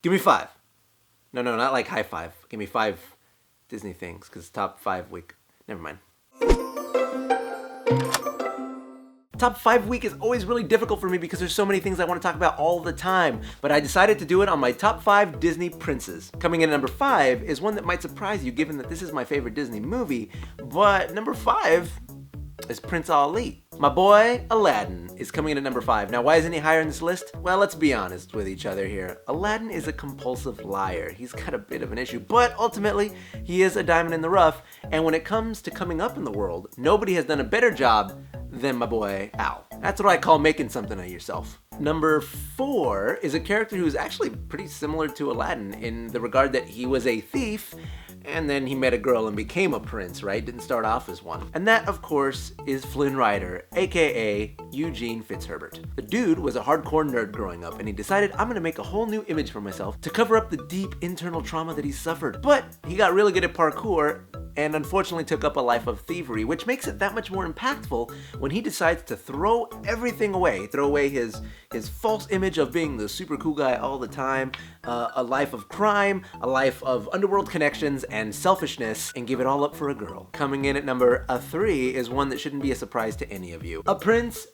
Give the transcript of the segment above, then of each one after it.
Give me 5. No, not like high five. Give me 5 Disney things, because top 5 week. Never mind. Top 5 week is always really difficult for me because there's so many things I want to talk about all the time, but I decided to do it on my top 5 Disney princes. Coming in at number 5 is one that might surprise you given that this is my favorite Disney movie, but number 5 is Prince Ali. My boy, Aladdin, is coming in at number 5. Now, why isn't he higher in this list? Well, let's be honest with each other here. Aladdin is a compulsive liar. He's got a bit of an issue, but ultimately, he is a diamond in the rough, and when it comes to coming up in the world, nobody has done a better job than my boy, Al. That's what I call making something of yourself. Number 4 is a character who's actually pretty similar to Aladdin in the regard that he was a thief, and then he met a girl and became a prince, right? Didn't start off as one. And that, of course, is Flynn Rider, aka Eugene Fitzherbert. The dude was a hardcore nerd growing up, and he decided, I'm gonna make a whole new image for myself to cover up the deep internal trauma that he suffered. But he got really good at parkour, and unfortunately took up a life of thievery, which makes it that much more impactful when he decides to throw everything away. Throw away his false image of being the super cool guy all the time, a life of crime, a life of underworld connections and selfishness, and give it all up for a girl. Coming in at number 3 is one that shouldn't be a surprise to any of you. A Prince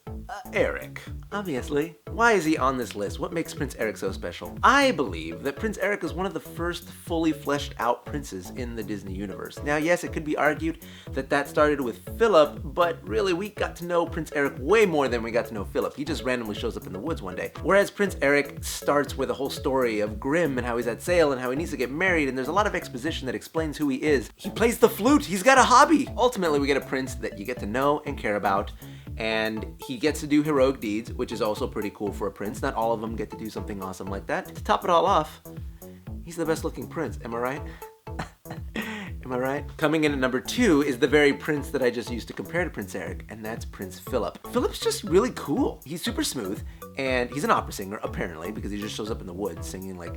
Eric, obviously. Why is he on this list? What makes Prince Eric so special? I believe that Prince Eric is one of the first fully fleshed out princes in the Disney universe. Now, yes, it could be argued that started with Philip, but really we got to know Prince Eric way more than we got to know Philip. He just randomly shows up in the woods one day. Whereas Prince Eric starts with a whole story of Grimm and how he's at Sale and how he needs to get married, and there's a lot of exposition that explains who he is. He plays the flute, he's got a hobby. Ultimately, we get a prince that you get to know and care about, and he gets to do heroic deeds, which is also pretty cool for a prince. Not all of them get to do something awesome like that. To top it all off, he's the best looking prince, am I right? Am I right? Coming in at number 2 is the very prince that I just used to compare to Prince Eric, and that's Prince Philip. Philip's just really cool. He's super smooth, and he's an opera singer, apparently, because he just shows up in the woods singing like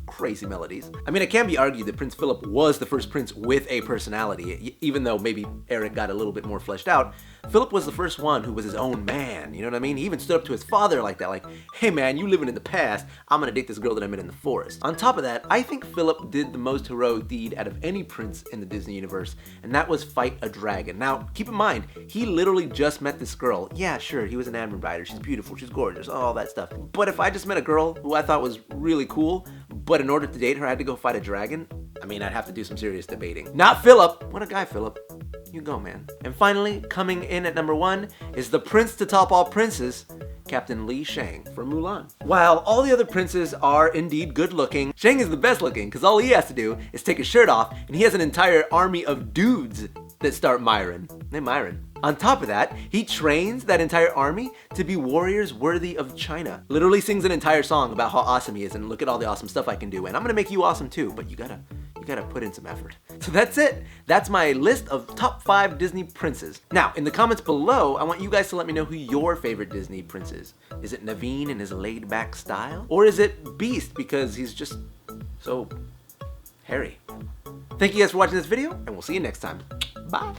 crazy melodies. I mean, it can be argued that Prince Philip was the first prince with a personality, even though maybe Eric got a little bit more fleshed out. Philip was the first one who was his own man, you know what I mean? He even stood up to his father like that, like, hey man, you living in the past, I'm gonna date this girl that I met in the forest. On top of that, I think Philip did the most heroic deed out of any prince in the Disney universe, and that was fight a dragon. Now, keep in mind, he literally just met this girl. Yeah, sure, he was an admiral rider, she's beautiful, she's gorgeous, all that stuff. But if I just met a girl who I thought was really cool, but in order to date her, I had to go fight a dragon, I mean, I'd have to do some serious debating. Not Philip! What a guy, Philip. You go, man. And finally, coming in at number 1 is the prince to top all princes, Captain Li Shang from Mulan. While all the other princes are indeed good looking, Shang is the best looking because all he has to do is take his shirt off and he has an entire army of dudes that start Myron. They're Myron. On top of that, he trains that entire army to be warriors worthy of China. Literally sings an entire song about how awesome he is and look at all the awesome stuff I can do, and I'm gonna make you awesome too, but you gotta put in some effort. So that's it. That's my list of top 5 Disney princes. Now, in the comments below, I want you guys to let me know who your favorite Disney prince is. Is it Naveen in his laid-back style? Or is it Beast because he's just so hairy? Thank you guys for watching this video, and we'll see you next time. Bye.